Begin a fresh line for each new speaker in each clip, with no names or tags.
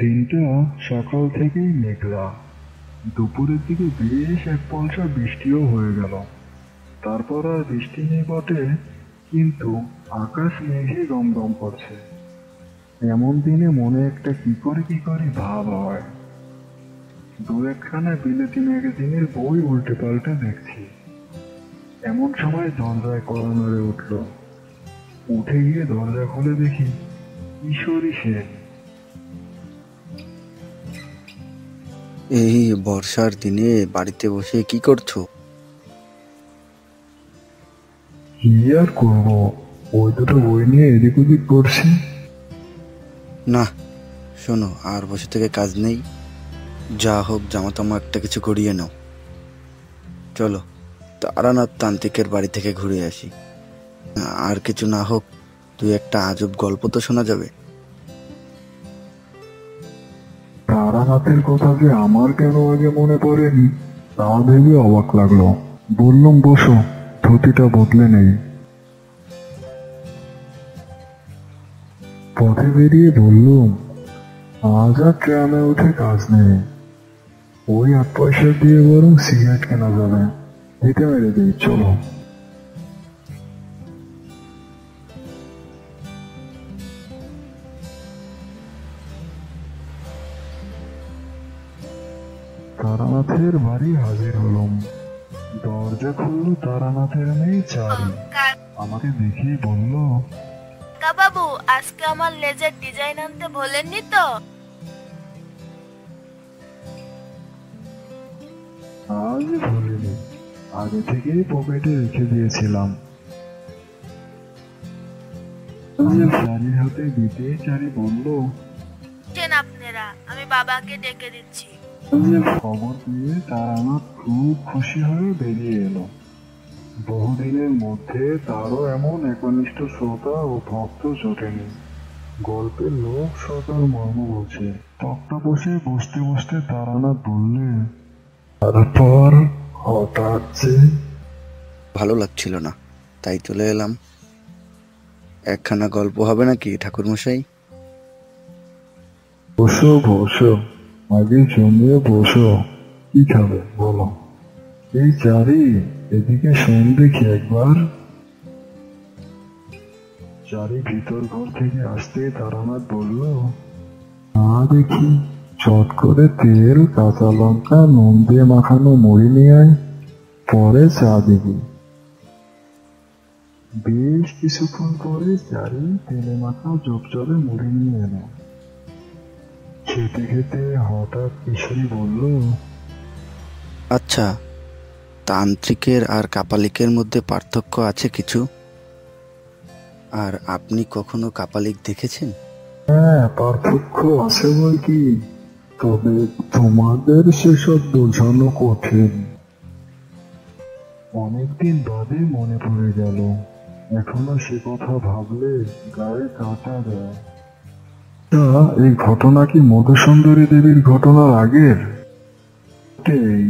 দিনটা সকাল থেকেই মেঘলা। দুপুরের দিকে বেশ এক পলসা বৃষ্টিও হয়ে গেল। তারপর আর বৃষ্টি নেই বটে, কিন্তু আকাশ মেঘে দমদম করছে। এমন দিনে মনে একটা কি করি ভাব হয়। দু একখানা বিলেতি ম্যাগাজিনের বই উল্টে পাল্টে দেখছি। এমন সময় দরজায় কড়া নড়ে উঠল। উঠে গিয়ে দরজা খুলে দেখি কিশোরী সে।
এই বর্ষার দিনে বাড়িতে বসে কি করছো?
কি আর করবো, ওই দুটো বই নিয়ে এদিক ওদিক করছি।
না, শোনো, আর বসে থেকে কাজ নেই। যা হোক জামা তামা একটা কিছু করিয়ে নাও। চলো তারানাথ তান্ত্রিকের বাড়ি থেকে ঘুরে আসি। আর কিছু না হোক, তুই একটা আজব গল্প তো শোনা যাবে।
তারানাথের কথা যে আমার কেন আগে মনে পড়েনি তা ভেবে অবাক লাগলো। বললাম বসো, ধুতিটা বদলে নেই। পথে বেরিয়ে বললুম, আজ আর ট্রামে উঠে কাজ নেই। ওই 8 পয়সা দিয়ে বরং সিগারেট কেনা যাবে। এটা মেরে দিই, চলো। তারানাথের বাড়ি হাজির হলাম। দরজা খুললো তারানাথের মেয়ে চারি। আমাকে দেখেই বলল,
বাবু, আজকে আমার লেজের ডিজাইন আনতে ভোলেননি তো?
আজ ভুলিনি, আগে থেকেই পকেটে রেখে দিয়েছিলাম। চারির হাতে দিতে চারি বলল,
আপনারা, আমি বাবাকে ডেকে দিচ্ছি।
খবর পেয়ে তারানাথ খুব খুশি হয়ে বেরিয়ে এলো। বহুদিনের মধ্যে তারও এমন একনিষ্ঠ শ্রোতা ও ভক্ত জোটেনি। গল্পের লোক সকাল মর্ম বলছে। তক্তা বসে বসতে বসতে তারানাথ বললে, তারপর হঠাৎ যে
ভালো লাগছিল না, তাই চলে এলাম। একখানা গল্প হবে নাকি ঠাকুরমশাই?
বসো বসো, আগে জমিয়ে বসো। কি খাবে বলো? এই চারি, এদিকে শোন দেখি একবার। চারি ভিতর ঘর থেকে আসতে তারানাথ বলল, না দেখি, চট করে তেল, কাঁচা লঙ্কা, নুন দিয়ে মাখানো মুড়ি নিয়ে আয়, পরে চা দিবি। বেশ কিছুক্ষণ পরে চারি তেলে মাখা জলে মুড়ি নিয়ে এলো। খেতে খেতে হঠাৎ কিশোরী বলল,
আচ্ছা, তান্ত্রিকের আর কাপালিকের মধ্যে পার্থক্য আছে কিছু? আর আপনি কখনো কাপালিক দেখেছেন?
হ্যাঁ, পার্থক্য আছে বই কি, তবে তোমাদের সেসব বোঝানো কঠিন। অনেকদিন বাদে মনে পড়ে গেল। এখনো সে কথা ভাবলে গায়ে কাঁটা দেয়। তা এই ঘটনা কি মধুসুন্দরী দেবীর ঘটনার আগের? এই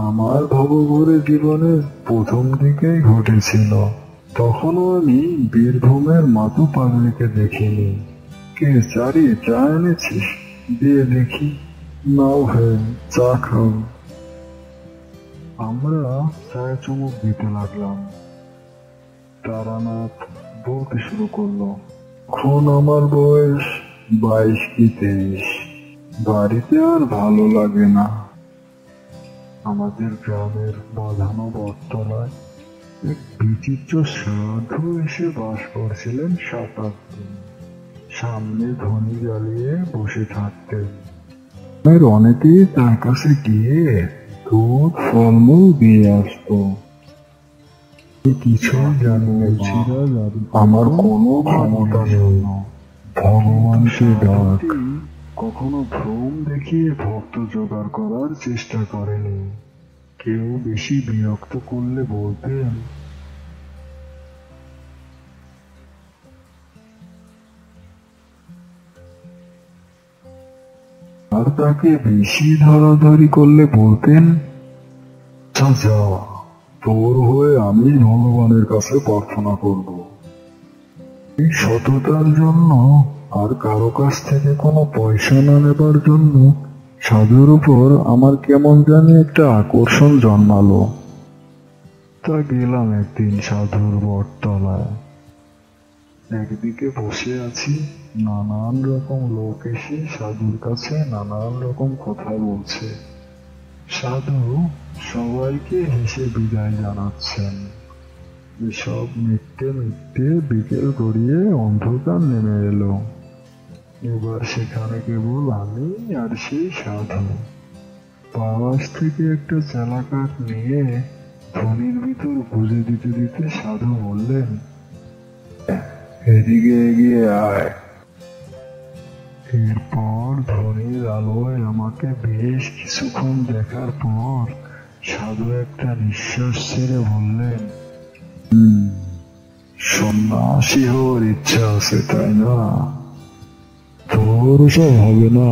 আমার ভবঘুরে জীবনের প্রথম দিকেই ঘটেছিল। তখনও আমি বীরভূমের মাতু পাগলিকে দেখিনি। কে চারি, চা এনেছিস? দিয়ে দেখি। নাও হে, চা খাও। আমরা চায়ে চুমুক দিতে লাগলাম। তারানাথ বলতে শুরু করলো, এখন আমার বয়স 22 কি 23। বাড়িতে আর ভালো লাগে না। আমাদের গ্রামের বাঁধানো বটতলায় এক বিচিত্র সাধু এসে বাস করছিলেন 7-8 দিন। সামনে ধনী জ্বালিয়ে বসে থাকতেন। অনেকেই তার কাছে গিয়ে দুধ, ফলমূল দিয়ে আসতো। কিছু জানি না, আমার কোনো ক্ষমতা নেই, ভগবানকে ডাক। কখনো ভ্রম দেখিয়ে ভক্ত জোগাড় করার চেষ্টা করেনি। কেউ বেশি বিরক্ত করলে বলতেন, আর তাকে বেশি ধরাধরি করলে বলতেন, যা, তোর হয়ে আমি ভগবানের কাছে প্রার্থনা করব। এই সততার জন্য আর কারো কাছ থেকে কোনো পয়সা না নেবার জন্য সাধুর উপর আমার কেমন জানি একটা আকর্ষণ জন্মালো। তা গেলাম একদিন সাধুর বটতলায়। একদিকে বসে আছি, নানান রকম লোক এসে সাধুর কাছে নানান রকম কথা বলছে। সাধু সবাইকে হেসে বিদায় জানাচ্ছেন। এসব মিটতে মিটতে বিকেল গড়িয়ে অন্ধকার নেমে এলো। এবার সেখানে কেবল আমি আর সেই সাধু। পাশ থেকে একটা চালাকাক নিয়ে ধনির ভিতর গুঁজে দিতে দিতে সাধু বললেন, এদিকে এগিয়ে আয়। এরপর ধনির আলোয় আমাকে বেশ কিছুক্ষণ দেখার পর সাধু একটা নিঃশ্বাস ছেড়ে বললেন, সন্ন্যাসী হওয়ার ইচ্ছা আছে তাই না? তোর সব হবে না,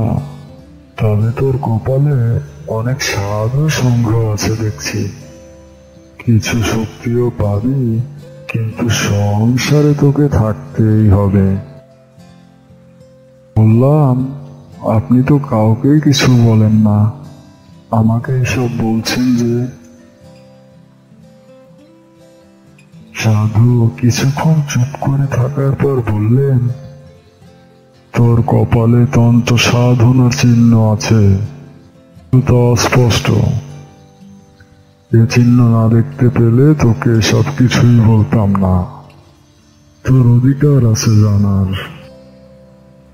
তবে তোর কপালে অনেক সাধু সংগ্রহ আছে দেখছি। কিছু শক্তিও পাবি, কিন্তু সংসারে তোকে থাকতেই হবে। বললাম, আপনি তো কাউকেই কিছু বলেন না, আমাকে এসব বলছেন যে? সাধু কিছুক্ষণ চুপ করে থাকার পর বললেন, তোর কপালে তন্ত্র সাধনার চিহ্ন আছে, তা অস্পষ্ট। এ চিহ্ন না দেখতে পেলে তোকে সব কিছুই বলতাম না। তোর অধিকার আছে জানার।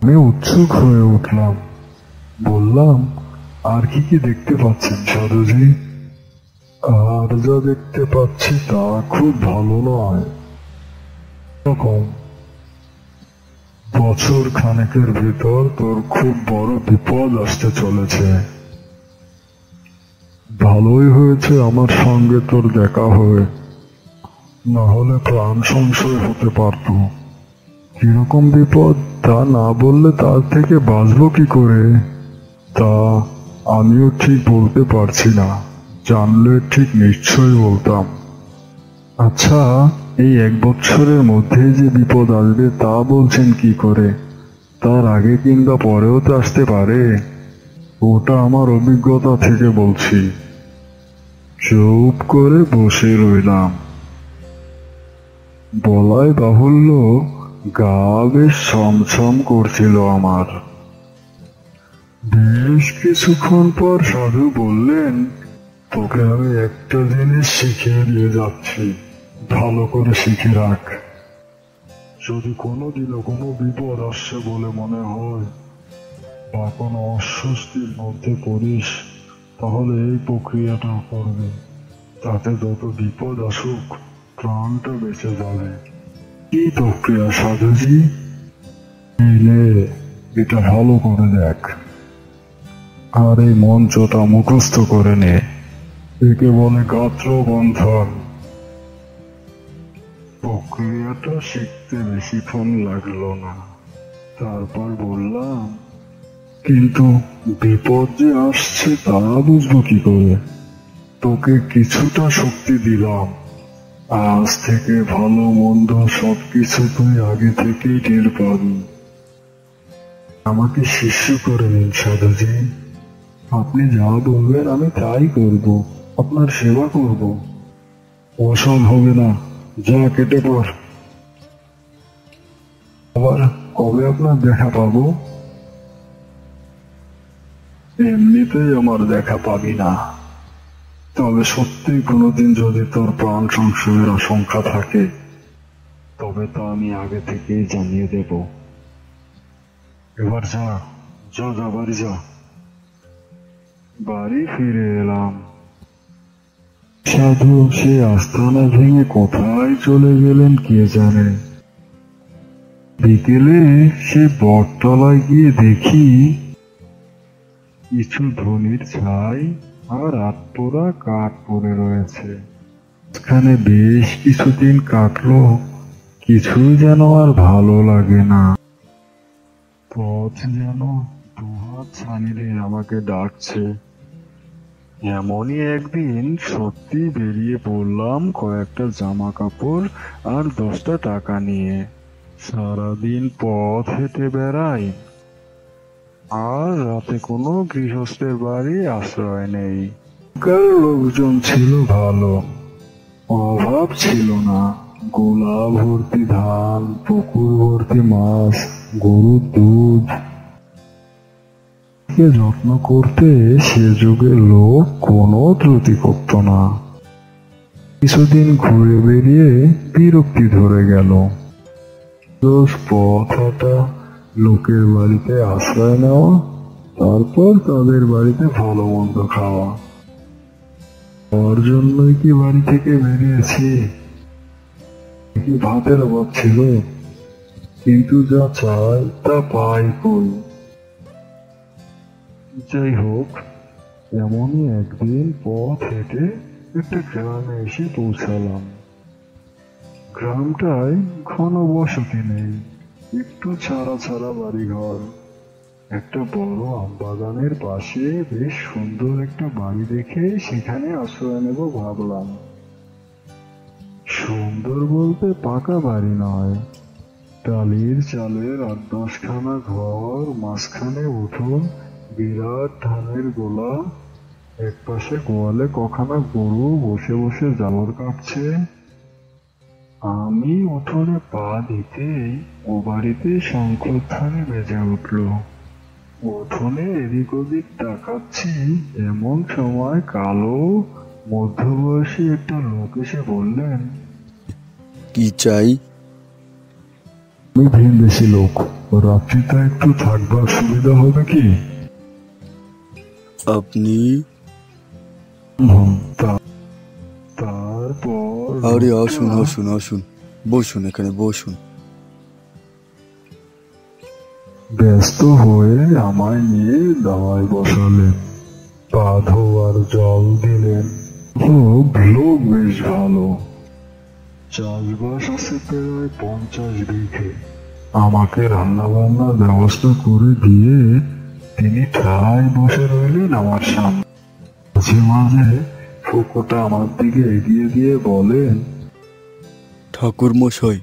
আমি উৎসুক হয়ে উঠলাম, বললাম, আর কি কি দেখতে পাচ্ছেন সাধুজি? আর যা দেখতে পাচ্ছি তা খুব ভালো নয়। এরকম বছর খানেকের ভিতর তোর খুব বড় বিপদ আসতে চলেছে। ভালোই হয়েছে আমার সঙ্গে তোর দেখা হয়ে, না হলে প্রাণ সংশয় হতে পারত। কিরকম বিপদ তা না বললে তার থেকে বাঁচবো কি করে তা আমিও ঠিক বলতে পারছি না। জানলে ঠিক নিশ্চয়ই বলতাম। আচ্ছা, এই 1 বছরের মধ্যেই যে বিপদ আসবে তা বলছেন কি করে? তার আগে কিংবা পরেও তো আসতে পারে। ওটা আমার অভিজ্ঞতা থেকে বলছি। চুপ করে বসে রইলাম। বলাই বাহুল্য, গা বেশ ছমছম করছিল আমার। বেশ কিছুক্ষণ পর সাধু বললেন, তোকে আমি একটা জিনিস শিখিয়ে দিয়ে যাচ্ছি, ভালো করে শিখে রাখ। যদি কোনোদিনও কোনো বিপদ আসছে বলে মনে হয় বা কোনো অস্বস্তির মধ্যে পড়িস, তাহলে এই প্রক্রিয়াটা করবে। তাতে যত বিপদ আসুক প্রাণটা বেঁচে যাবে। কি প্রক্রিয়া সাধুজি? এলে এটা ভালো করে দেখ, আর এই মন্ত্রটা মুখস্থ করে নে। একে বলে গাত্র বন্ধন। প্রক্রিয়াটা শিখতে বেশিক্ষণ লাগলো না। তারপর বললাম, কিন্তু বিপদ যে আসছে তা বুঝবো কি করে? তোকে কিছুটা শক্তি দিলাম, আজ থেকে ভালো মন্দ সবকিছু তুই আগে থেকেই টের পাবি। আমাকে শিষ্য করে নিন সাধুজি। আপনি যা বলবেন আমি তাই করব, আপনার সেবা করব। ওসব হবে না, যা কেটে পড়। আবার কবে আপনার দেখা পাবো? এমনিতেই আমার দেখা পাবি না, তবে সত্যি কোনোদিন যদি তোর প্রাণ সংশয়ের আশঙ্কা থাকে তবে তা আমি আগে থেকেই জানিয়ে দেব। এবার যা যা যা বাড়ি যা। বাড়ি ফিরে এলাম। সাধু সে আস্তানা ভেঙে কোথায় চলে গেলেন কে জানে। বিকেলে সে বটতলায় গিয়ে দেখি কিছু ধনির ছাই আর আটপোড়া কাঠ পড়ে রয়েছে। এখানে বেশ কিছুদিন কাটলো, কিছুই যেন আর ভালো লাগে না। পথ যেন দুহাত ছানিলে আমাকে ডাকছে। এমনই একদিন সত্যি বেরিয়ে পড়লাম কয়েকটা জামা কাপড় আর 10টা টাকা নিয়ে। সারাদিন পথ হেঁটে বেড়াই, আর রাতে কোনো গৃহস্থের বাড়ি আশ্রয় নেই। কার লোকজন ছিল ভালো, অভাব ছিল না। গোলা ভর্তি ধান, পুকুর ভর্তি মাছ, গরুর দুধ। কে যত্ন করতে সে যুগের লোক কোনো ত্রুটি করত না। কিছুদিন ঘুরে বেরিয়ে বিরক্তি ধরে গেল। রোজ পথ হাঁটা, লোকের বাড়িতে আশ্রয় নেওয়া, তারপর তাদের বাড়িতে ভালো মন্দ খাওয়া। ওর জন্যই কি বাড়ি থেকে বেরিয়েছি? কি ভাতের অভাব ছিল? কিন্তু যা চাই তা পাই কই। যাই হোক, এমনই একদিন পথ হেঁটে একটা গ্রামে এসে পৌঁছালাম। গ্রামটায় ঘন বসতি নেই, একটু ছাড়া ছাড়া বাড়িঘর। একটা বড় আমবাগানের পাশে বেশ সুন্দর একটা বাড়ি দেখে সেখানে আশ্রয় নেব ভাবলাম। সুন্দর বলতে পাকা বাড়ি নয়, টালির চালের ৮-১০খানা ঘর, মাঝখানে উঠোন, বিরাট ধানের গোলা, একপাশে গোয়ালে কখানা গরু বসে বসে জাবর কাটছে। আমি উঠোনে পা দিতেই ও বাড়িতে শঙ্খধ্বনি বেজে উঠল। উঠোনে এদিক ওদিক তাকাচ্ছি, এমন সময় কালো মধ্যবয়সী একটা লোক এসে বললেন,
কি চাই?
আমি ভিনদেশি লোক, রাত্রিটা একটু থাকবার সুবিধা হবে কি?
আপনি?
তারপর
আরে আসুন আসুন আসুন, বসুন, এখানে বসুন।
ব্যস্ত হয়ে আমায় নিয়ে দাওয়ায় বসালেন, পা ধোয়ার জল দিলেন। লোক বেশ ভালো। চাষবাস আছে প্রায় 50 বিঘে। আমাকে রান্না বান্নার ব্যবস্থা করে দিয়ে তিনি ঠায় বসে রইলেন আমার সামনে। মাঝে মাঝে ফুকোটা আমার দিকে এগিয়ে দিয়ে বলেন,
ঠাকুর মশাই,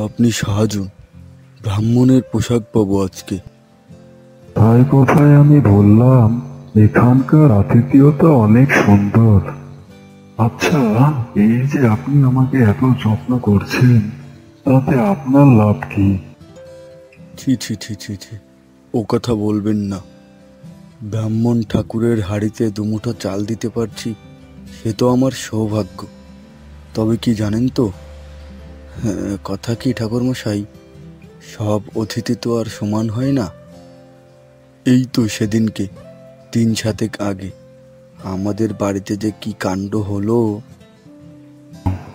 আপনি সাহায্য, ব্রাহ্মণের পোশাক পাবো আজকে।
তাই কথায় আমি বললাম, এখানকার আতিথেয়তা অনেক সুন্দর। আচ্ছা, এই যে আপনি আমাকে এত যত্ন করছেন, তাতে আপনার লাভ কি?
ছি ছি ছি ছি ছি, ও কথা বলবেন না। ব্রাহ্মণ ঠাকুরের হাঁড়িতে দুমুঠো চাল দিতে পারছি, সে তো আমার সৌভাগ্য। তবে কি জানেন তো, কথা কি ঠাকুরমশাই, সব অতিথি তো আর সমান হয় না। এই তো সেদিনকে ৩ সাতেক আগে আমাদের বাড়িতে যে কি কাণ্ড হলো।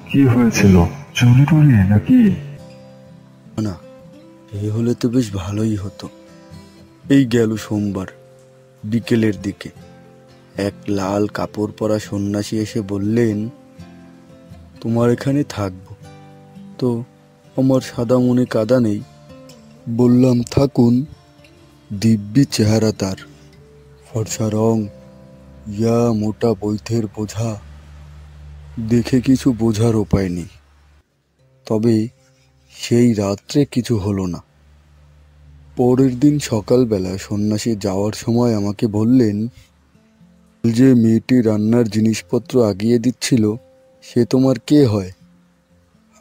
কি হয়েছিল? চুরি টুরি নাকি?
না, এ হলে তো বেশ ভালোই হতো। এই গেল সোমবার বিকেলের দিকে এক লাল কাপড় পরা সন্ন্যাসী এসে বললেন, তোমার এখানে থাকবো। তো আমার সাদা মনে কাদা নেই, বললাম থাকুন। দিব্যি চেহারা তার, ফর্সা রং, ইয়া মোটা বৈথের বোঝা, দেখে কিছু বোঝার উপায় নেই। তবে সেই রাত্রে কিছু হলো না। পরের দিন সকালবেলা সন্ন্যাসী যাওয়ার সময় আমাকে বললেন, যে মেয়েটি রান্নার জিনিসপত্র আগিয়ে দিচ্ছিল সে তোমার কে হয়?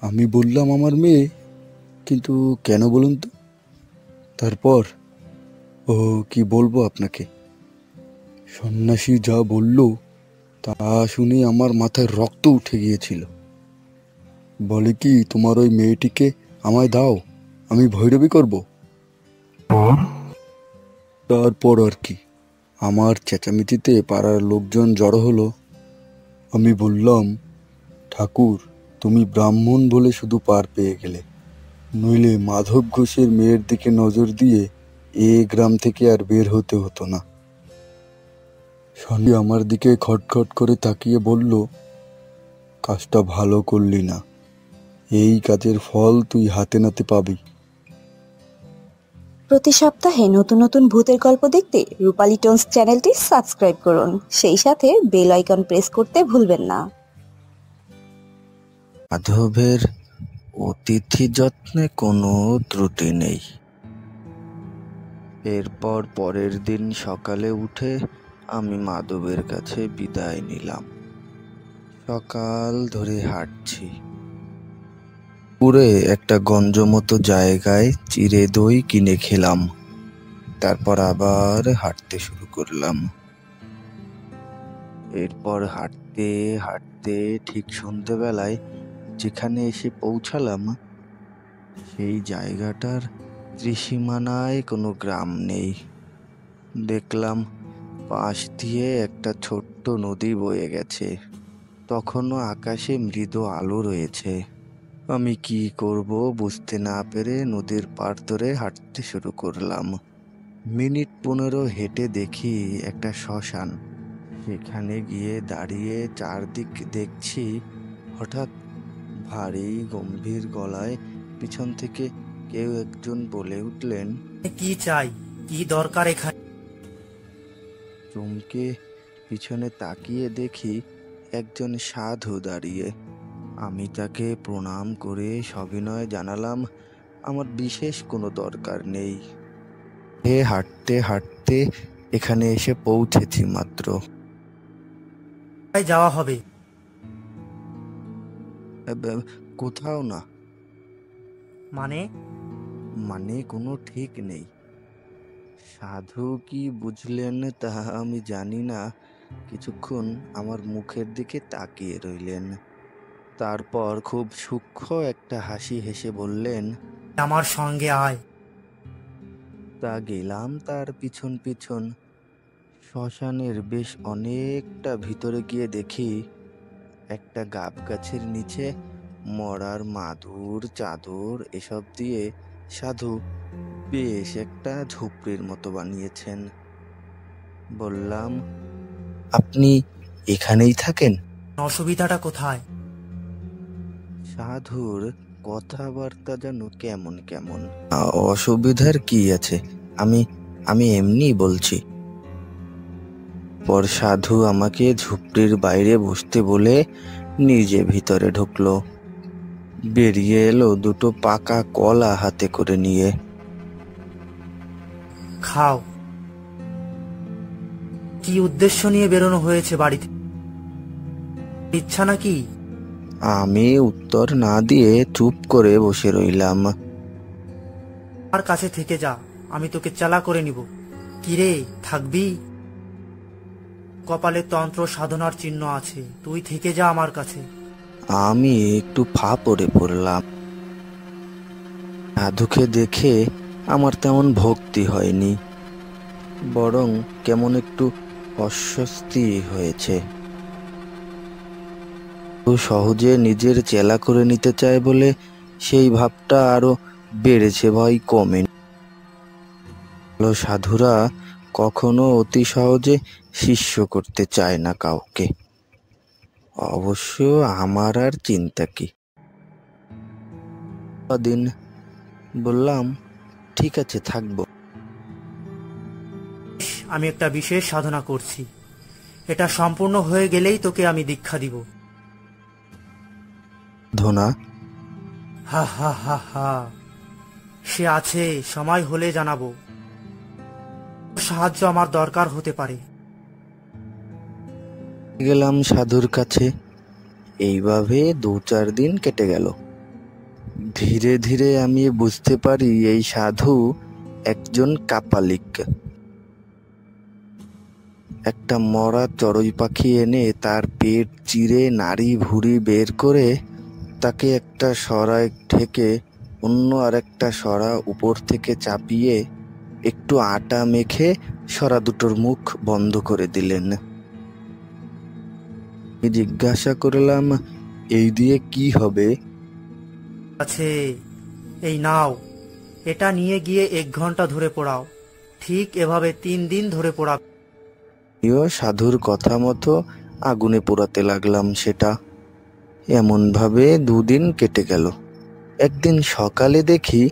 আমি বললাম আমার মেয়ে। কিন্তু কেন বলুন তো? তারপর কি বলবো আপনাকে, সন্ন্যাসী যা বলল তা শুনে আমার মাথায় রক্ত উঠে গিয়েছিল। বলে কি, তোমার ওই মেয়েটিকে আমায় দাও, আমি ভৈরবী করব। তারপর আর কি, আমার চেঁচামেচিতে পাড়ার লোকজন জড়ো হলো। আমি বললাম, ঠাকুর, তুমি ব্রাহ্মণ বলে শুধু পার পেয়ে গেলে, নইলে মাধব ঘোষের মেয়ের দিকে নজর দিয়ে এ গ্রাম থেকে আর বের হতে হতো না। সন্ধ্যা আমার দিকে খটখট করে তাকিয়ে বলল, কাজটা ভালো করলি না, এই কাজের ফল তুই হাতে নাতে পাবি।
প্রতি সপ্তাহে নতুন নতুন ভূতের গল্প দেখতে রূপালী টোনস চ্যানেলটি সাবস্ক্রাইব করুন, সেই সাথে বেল আইকন প্রেস করতে ভুলবেন না।
মাধবের অতিথি যত্নে কোনো ত্রুটি নেই। এরপর পরের দিন সকালে উঠে আমি মাধবের কাছে বিদায় নিলাম। সকাল ধরে হাঁটছি। পুরে একটা গঞ্জ মতো জায়গায় চিড়ে দই কিনে খেলাম। তারপর আবার হাঁটতে শুরু করলাম। এরপর হাঁটতে হাঁটতে ঠিক সন্ধ্যেবেলায় যেখানে এসে পৌঁছালাম, সেই জায়গাটার ত্রিসীমানায় কোনো গ্রাম নেই। দেখলাম পাশ দিয়ে একটা ছোট্ট নদী বয়ে গেছে। তখনও আকাশে মৃদু আলো রয়েছে। আমি কি করব বুঝতে না পেরে নদীর পাড় ধরে হাঁটতে শুরু করলাম। মিনিট 15 হেঁটে দেখি একটা শ্মশান। সেখানে গিয়ে দাঁড়িয়ে চারদিক দেখছি। হঠাৎ ভারী গম্ভীর গলায় পিছন থেকে কেউ একজন বলে উঠলেন,
কি চাই, কি দরকার এখানে?
চমকে পিছনে তাকিয়ে দেখি একজন সাধু দাঁড়িয়ে। আমি তাকে প্রণাম করে সবিনয়ে জানালাম আমার বিশেষ কোনো দরকার নেই। হাঁটতে হাঁটতে এখানে এসে পৌঁছেছি মাত্র।
কোথায় যাওয়া হবে?
কোথাও না।
মানে
কোনো ঠিক নেই। সাধু কি বুঝলেন তা আমি জানি না। কিছুক্ষণ আমার মুখের দিকে তাকিয়ে রইলেন। তারপর খুব সূক্ষ্ম একটা হাসি হেসে বললেন,
আমার সঙ্গে আয়।
তা গেলাম তার পিছন পিছন। শ্মশানের বেশ অনেকটা ভিতরে গিয়ে দেখি একটা গাব গাছের নিচে মরার মাদুর চাদর এসব দিয়ে সাধু বেশ একটা ঝুপড়ির মতো বানিয়েছেন। বললাম, আপনি এখানেই থাকেন?
অসুবিধাটা কোথায়?
সাধুর কথাবার্তা যেন কেমন কেমন। অসুবিধার কি আছে, আমি এমনি বলছি। পর সাধু আমাকে ঝুপড়ির বাইরে বসতে বলে নিজে ভিতরে ঢুকলো। বেরিয়ে এলো দুটো পাকা কলা হাতে করে নিয়ে।
খাও। কি উদ্দেশ্য নিয়ে বেরোনো হয়েছে বাড়িতে? ইচ্ছা নাকি?
আমি উত্তর না দিয়ে চুপ করে বসে রইলাম।
আমার কাছে থেকে যা, আমি তোকে চালা করে নিব। কিরে, থাকবি? কপালে তন্ত্র সাধনার চিহ্ন আছে, তুই থেকে যা আমার কাছে।
আমি একটু ফা পড়ে পড়লাম। সাধুকে দেখে আমার তেমন ভক্তি হয়নি, বরং কেমন একটু অস্বস্তি হয়েছে। সহজে নিজের চেলা করে নিতে চায় বলে সেই ভাবটা আরো বেড়েছে, ভয় কমেনি। সাধুরা কখনো অতি সহজে শিষ্য করতে চায় না কাউকে। অবশ্য আমার আর চিন্তা কি। দিন বললাম, ঠিক আছে থাকবো।
আমি একটা বিশেষ সাধনা করছি, এটা সম্পূর্ণ হয়ে গেলেই তোকে আমি দীক্ষা দিব।
ধনা?
হা হা হা হা। সে আছে, সময় হলে জানাবো। সাহায্য আমার দরকার হতে পারে।
গেলাম সাধুর কাছে। এইভাবে 2-4 দিন কেটে গেল। ধীরে ধীরে আমি বুঝতে পারি এই সাধু একজন কাপালিক। একটা মরা চড়ুই পাখি এনে তার পেট চিরে নাড়ি ভুঁড়ি বের করে তাকে একটা সরায় ঢেকে অন্য আরেকটা সরা উপর থেকে চাপিয়ে একটু আটা মেখে সরা দুটোর মুখ বন্ধ করে দিলেন। জিজ্ঞাসা করলাম, এই দিয়ে কি হবে?
আছে, এই নাও, এটা নিয়ে গিয়ে 1 ঘন্টা ধরে পোড়াও। ঠিক এভাবে 3 দিন ধরে পোড়াবে।
সাধুর কথা মতো আগুনে পোড়াতে লাগলাম সেটা। এমন ভাবে 2 দিন কেটে গেল। একদিন সকালে দেখি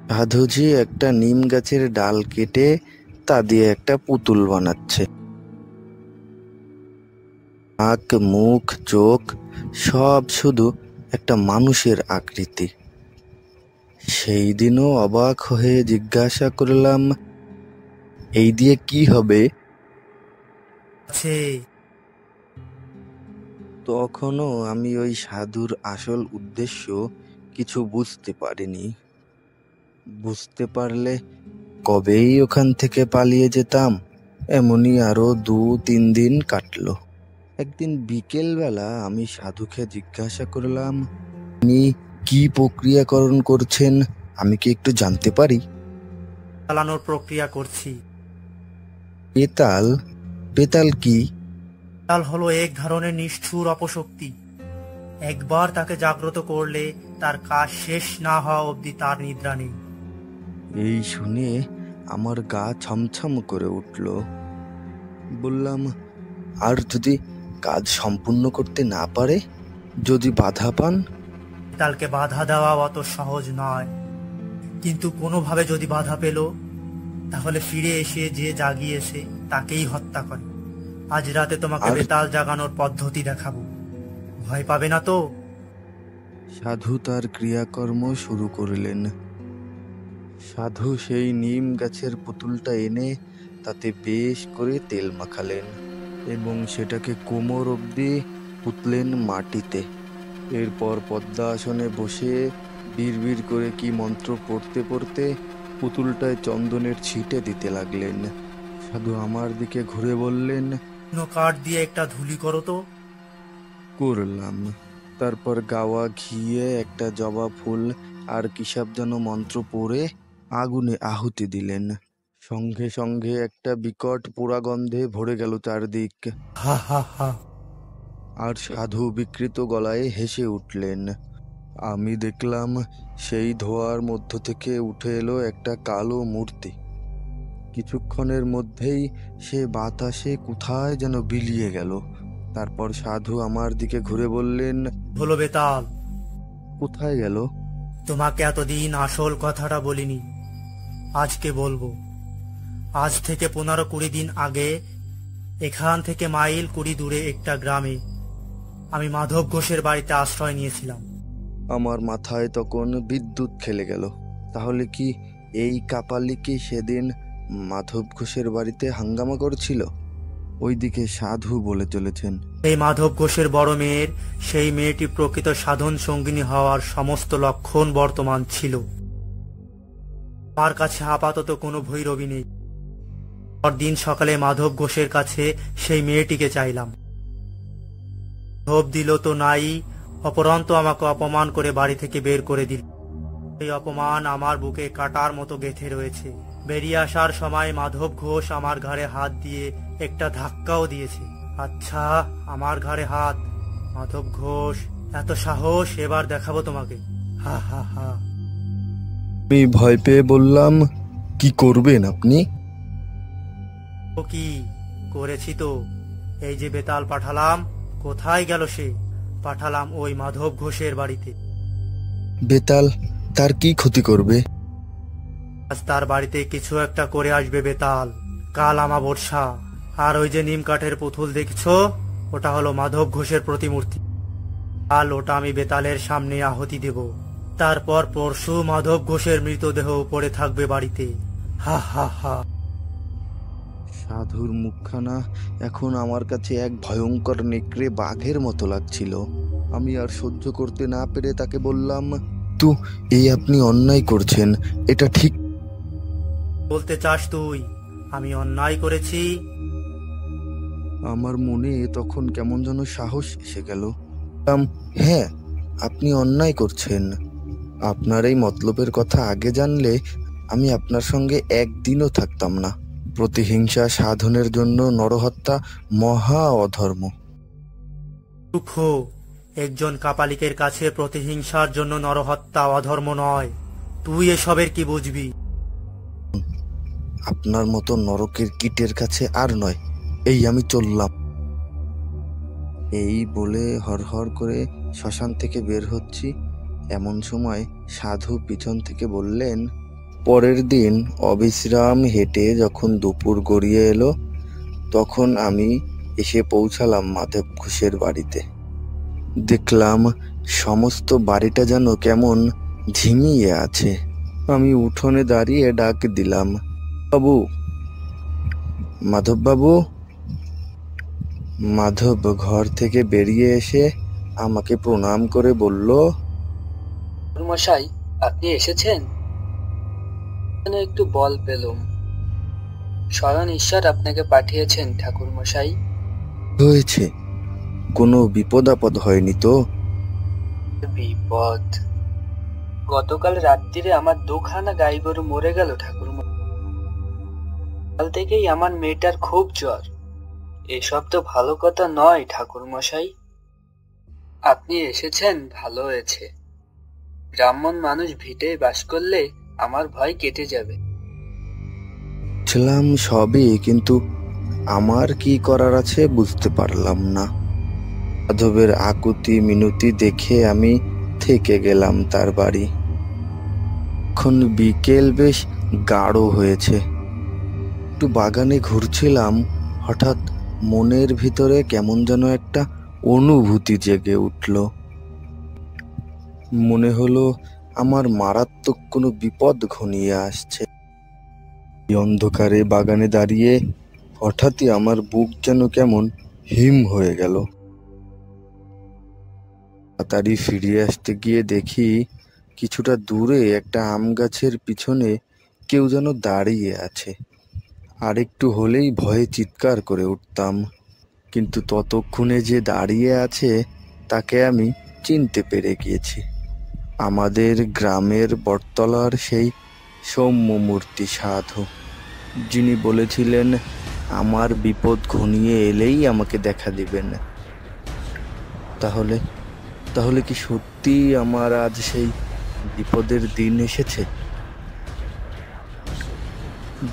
সাধুজি একটা নিম গাছের ডাল কেটে তা দিয়ে একটা পুতুল বানাচ্ছে। নাক মুখ চোখ সব শুধু একটা মানুষের আকৃতি। সেই দিনও অবাক হয়ে জিজ্ঞাসা করলাম, এই দিয়ে কি হবে?
আছে।
তখনও আমি ওই সাধুর আসল উদ্দেশ্য কিছু বুঝতে পারিনি। বুঝতে পারলে কবেই ওখান থেকে পালিয়ে যেতাম। এমনই আরো 2-3 দিন কাটলো। একদিন বিকেলবেলা আমি সাধুকে জিজ্ঞাসা করলাম, আপনি কি প্রক্রিয়াকরণ করছেন, আমি কি একটু জানতে পারি?
চালানোর প্রক্রিয়া করছি।
বেতাল? বেতাল কি?
বেতাল হলো এক ধরনের নিষ্ঠুর অপশক্তি। একবার তাকে জাগ্রত করলে তার কাজ শেষ না হওয়া অবধি তার নিদ্রা নেই।
এই শুনে আমার গা ছমছম করে উঠল। বললাম, আর যদি কাজ সম্পূর্ণ করতে না পারে, যদি বাধা পান?
বেতালকে বাধা দেওয়া অত সহজ নয়, কিন্তু কোনোভাবে যদি বাধা পেল, তাহলে ফিরে এসে যে জাগিয়েছে তাকেই হত্যা করে। আজ রাতে তোমাকে বেতাল জাগানোর পদ্ধতি দেখাবো, ভয় পাবে না তো?
সাধু তার ক্রিয়াকর্ম শুরু করলেন। সাধু সেই নিম গাছের পুতুলটা এনে তাতে বেশ করে তেল মাখালেন এবং সেটাকে কোমর অবধি পুতলেন মাটিতে। এরপর পদ্মাসনে বসে বিড়বিড় করে কি মন্ত্র পড়তে পড়তে পুতুলটায় চন্দনের ছিটে দিতে লাগলেন। সাধু আমার দিকে ঘুরে বললেন,
কাঠ দিয়ে একটা ধুলি করো তো।
করলাম। তারপর গাওয়া ঘিয়ে একটা জবা ফুল আর কিসব যেন মন্ত্র পড়ে আগুনে আহুতি দিলেন। সঙ্গে সঙ্গে একটা বিকট পোড়া গন্ধে ভরে গেল চারদিক।
হা হা হা।
আর সাধু বিকৃত গলায় হেসে উঠলেন। আমি দেখলাম সেই ধোঁয়ার মধ্য থেকে উঠে এলো একটা কালো মূর্তি। কিছুক্ষণের মধ্যেই সে বাতাসে কোথায় যেন বিলিয়ে গেল। তারপর সাধু আমার দিকে ঘুরে বললেন,
হলো বেতাল।
কোথায় গেল?
তোমাকে এতদিন আসল কথাটা বলিনি, আজকে বলবো। আজ থেকে 15-20 দিন আগে এখান থেকে মাইল 20 দূরে একটা গ্রামে আমি মাধব ঘোষের বাড়িতে আশ্রয় নিয়েছিলাম।
আমার মাথায় তখন বিদ্যুৎ খেলে গেল। তাহলে কি এই কাপালিকে সেদিন মাধব ঘোষের বাড়িতে হাঙ্গামা করছিল? ওইদিকে সাধু বলে চলেছেন,
এই মাধব ঘোষের বড় মেয়ের, সেই মেয়েটি প্রকৃত সাধন সঙ্গিনী হওয়ার সমস্ত লক্ষণ বর্তমান ছিল। আমার কাছে আপাতত কোনো ভৈরবী নেই। পরদিন সকালে মাধব ঘোষের কাছে সেই মেয়েটিকে চাইলাম। ধোপ দিল তো নাই, অপরন্ত আমাকে অপমান করে বাড়ি থেকে বের করে দিল। এই অপমান আমার বুকে কাটার মতো গেঁথে রয়েছে। বেরিয়ে আসার সময় মাধব ঘোষ আমার ঘাড়ে হাত দিয়ে একটা ধাক্কাও দিয়েছে। আচ্ছা, আমার ঘাড়ে হাত, মাধব ঘোষ, এত সাহস, এবার দেখাবো তোমাকে। হা হা হা।
আমি ভয় পেয়ে বললাম, কি করবেন আপনি?
ও কি করেছি তো, এই যে বেতাল পাঠালাম। কোথায় গেল সে? পাঠালাম ওই মাধব ঘোষের বাড়িতে।
বেতাল তার কি ক্ষতি করবে?
আজ তার বাড়িতে কিছু একটা করে আসবে বেতাল। কাল আমাবস্যা। আর ওই যে নিম কাঠের পুতুল দেখছো, ওটা হলো মাধব ঘোষের প্রতিমূর্তি। কাল ওটা আমি বেতালের সামনে আহুতি দেব। তারপর পরশু মাধব ঘোষের মৃতদেহ পড়ে থাকবে বাড়িতে। হা হা হা।
সাধুর মুখখানা এখন আমার কাছে এক ভয়ঙ্কর নেকড়ে বাঘের মতো লাগছিল। আমি আর সহ্য করতে না পেরে তাকে বললাম, তো এই আপনি অন্যায় করছেন, এটা ঠিক?
বলতে চাস তুই আমি অন্যায় করেছি?
আমার মনে তখন কেমন যেন সাহস এসে গেল। হ্যাঁ, আপনি অন্যায় করছেন। আপনার এই মতলবের কথা আগে জানলে আমি আপনার সঙ্গে একদিনও থাকতাম না। প্রতিহিংসা সাধনের জন্য নরহত্যা মহা অধর্ম।
দুঃখ, একজন কাপালিকের কাছে প্রতিহিংসার জন্য নরহত্যা অধর্ম নয়। তুই এসবের কি বুঝবি?
আপনার মতো নরকের কীটের কাছে আর নয়। এই আমি চললাম। এই বলে হরহর করে শ্মশান থেকে বের হচ্ছি, এমন সময় সাধু পিছন থেকে বললেন। পরের দিন অবিশ্রাম হেঁটে যখন দুপুর গড়িয়ে এলো, তখন আমি এসে পৌঁছালাম মাধব ঘোষের বাড়িতে। দেখলাম সমস্ত বাড়িটা যেন কেমন ঝিমিয়ে আছে। আমি উঠোনে দাঁড়িয়ে ডাক দিলাম, বাবু, মাধব বাবু। মাধব ঘর থেকে বেরিয়ে এসে আমাকে প্রণাম করে বলল,
মশাই, আপনি এসেছেন? যেন একটু বল পেলুম। স্বয়ং ঈশ্বর আপনাকে পাঠিয়েছেন ঠাকুর মশাই।
হয়েছে? কোনো বিপদ আপদ হয়নি তো?
বিপদ? গতকাল রাত্রিরে আমার 2খানা গাই গরু মরে গেল ঠাকুর মশাই। কাল থেকেই আমার মেয়েটার খুব জ্বর। এসব তো ভালো কথা নয় ঠাকুর মশাই। আপনি এসেছেন, ভালো হয়েছে। ব্রাহ্মণ মানুষ ভিটে বাস করলে আমার ভয় কেটে যাবে।
ছিলাম সবই, কিন্তু আমার কি করার আছে বুঝতে পারলাম না। মাধবের আকুতি মিনতি দেখে আমি থেকে গেলাম তার বাড়ি। এখন বিকেল বেশ গাঢ় হয়েছে। একটু বাগানে ঘুরছিলাম, হঠাৎ মনের ভিতরে কেমন যেন একটা অনুভূতি জেগে উঠল। মনে হলো আমার মারাত্মক কোনো বিপদ ঘনিয়ে আসছে। এই অন্ধকারে বাগানে দাঁড়িয়ে হঠাৎই আমার বুক যেন কেমন হিম হয়ে গেল। তাড়াতাড়ি ফিরে আসতে গিয়ে দেখি কিছুটা দূরে একটা আম গাছের পিছনে কেউ যেন দাঁড়িয়ে আছে। আর একটু হলেই ভয়ে চিৎকার করে উঠতাম, কিন্তু ততক্ষণে যে দাঁড়িয়ে আছে তাকে আমি চিনতে পেরে গিয়েছি। আমাদের গ্রামের বটতলার সেই সৌম্যমূর্তি সাধু, যিনি বলেছিলেন আমার বিপদ ঘনিয়ে এলেই আমাকে দেখা দিবেন। তাহলে তাহলে কি সত্যি আমার আজ সেই বিপদের দিন এসেছে?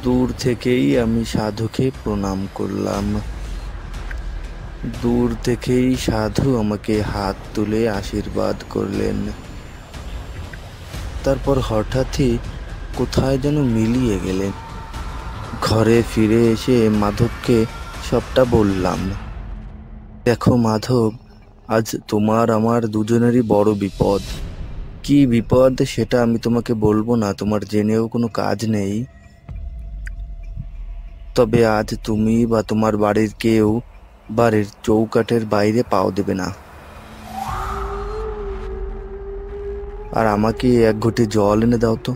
দূর থেকেই আমি সাধুকে প্রণাম করলাম। দূর থেকেই সাধু আমাকে হাত তুলে আশীর্বাদ করলেন। তারপর হঠাৎই কোথায় যেন মিলিয়ে গেলেন। ঘরে ফিরে এসে মাধবকে সবটা বললাম। দেখো মাধব, আজ তোমার আমার দুজনেরই বড় বিপদ। কি বিপদ সেটা আমি তোমাকে বলবো না, তোমার জেনেও কোনো কাজ নেই। তবে আজ তুমি বা তোমার বাড়ির কেউ বাড়ির চৌকাঠের বাইরে পাও দেবে না। আর আমাকে 1 ঘটি জল এনে দাও তো।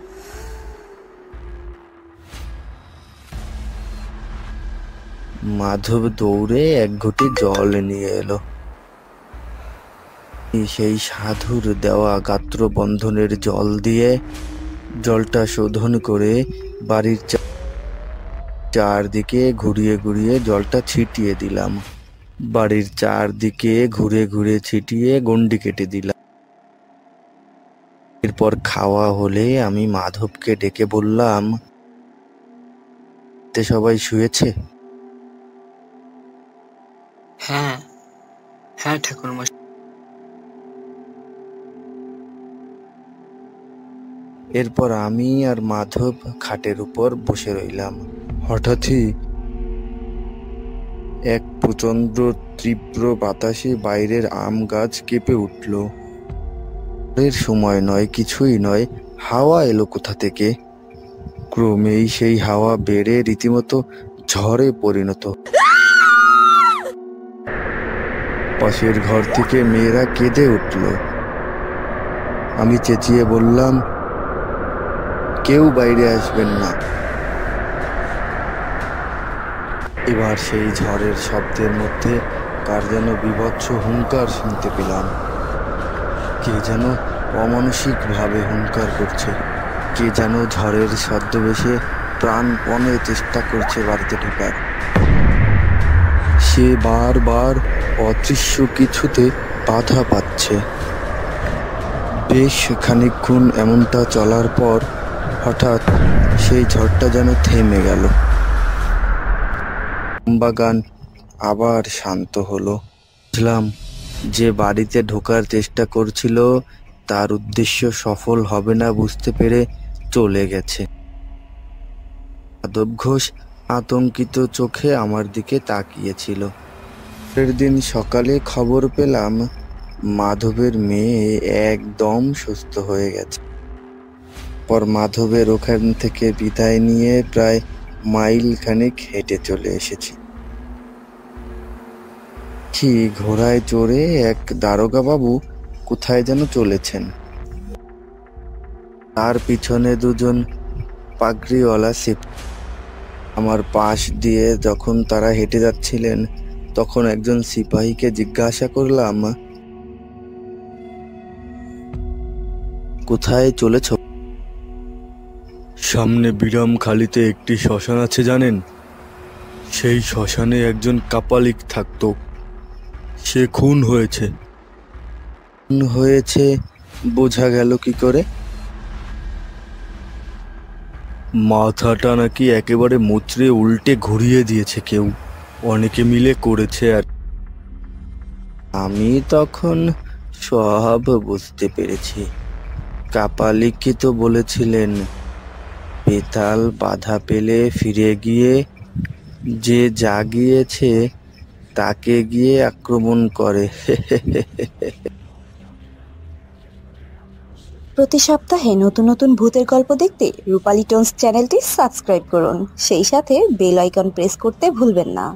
মাধব দৌড়ে 1 ঘটি জল নিয়ে এলো। সেই সাধুর দেওয়া গাত্র বন্ধনের জল দিয়ে জলটা শোধন করে বাড়ির চারদিকে ঘুরিয়ে ঘুরিয়ে জলটা ছিটিয়ে দিলাম। বাড়ির চারদিকে ঘুরে ঘুরে ছিটিয়ে গন্ডি কেটে দিলাম। এরপর খাওয়া হলে আমি মাধবকে ডেকে বললাম, তে সবাই শুয়েছে?
হ্যাঁ হ্যাঁ ঠাকুর মশাই।
এরপর আমি আর মাধব খাটের উপর বসে রইলাম। হঠাৎই এক প্রচন্ড তীব্র বাতাসে বাইরের আম গাছ কেঁপে উঠল। এর সময় নয়, কিছুই নয়, হাওয়া এলো কোথা থেকে। ক্রমেই সেই হাওয়া বেড়ে রীতিমতো ঝড়ে পরিণত। পাশের ঘর থেকে মেয়েরা কেঁদে উঠল। আমি চেঁচিয়ে বললাম, কেউ বাইরে আসবেন না। এবার সেই ঝড়ের শব্দের মধ্যে কার যেন বীভৎস হুঙ্কার শুনতে পেলাম। কে যেন অমানসিকভাবে হুঙ্কার করছে। কে যেন ঝড়ের ছদ্মবেশে প্রাণপণে চেষ্টা করছে বাড়িতে ঢোকার। সে বারবার অদৃশ্য কিছুতে বাধা পাচ্ছে। বেশ খানিকক্ষণ এমনটা চলার পর হঠাৎ সেই ঝড়টা যেন থেমে গেল। বাগান আবার শান্ত হলো। বুঝলাম যে বাড়িতে ঢোকার চেষ্টা করছিল তার উদ্দেশ্য সফল হবে না বুঝতে পেরে চলে গেছে। মাধব ঘোষ আতঙ্কিত চোখে আমার দিকে তাকিয়েছিল। পরের দিন সকালে খবর পেলাম মাধবের মেয়ে একদম সুস্থ হয়ে গেছে। পর মাধবের ওখান থেকে বিদায় নিয়ে প্রায় মাইল খানেক হেঁটে চলে এসেছি। কি ঘোড়ায় চড়ে এক দারোগা বাবু কোথায় যেন চলেছেন, তার পিছনে দুজন পাগড়িওয়ালা সিপ। আমার পাশ দিয়ে যখন তারা হেঁটে যাচ্ছিলেন তখন একজন সিপাহীকে জিজ্ঞাসা করলাম, কোথায় চলেছ? সামনে বিরামখালিতে একটি শ্মশান আছে জানেন, সেই শ্মশানে একজন কাপালিক থাকতো, সে খুন হয়েছে। খুন হয়েছে বোঝা গেল কি করে? মাথাটা নাকি একেবারে মুচড়ে উল্টে ঘুরিয়ে দিয়েছে কেউ, অনেকে মিলে করেছে। আর আমি তখন সব বুঝতে পেরেছি। কাপালিকই তো বলেছিলেন, বেতাল বাধা পেলে ফিরে গিয়ে যে জাগিয়েছে তাকে গিয়ে আক্রমণ করে।
প্রতি সপ্তাহে নতুন নতুন ভূতের গল্প দেখতে রূপালী টোনস চ্যানেলটি সাবস্ক্রাইব করুন, সেই সাথে বেল আইকন প্রেস করতে ভুলবেন না।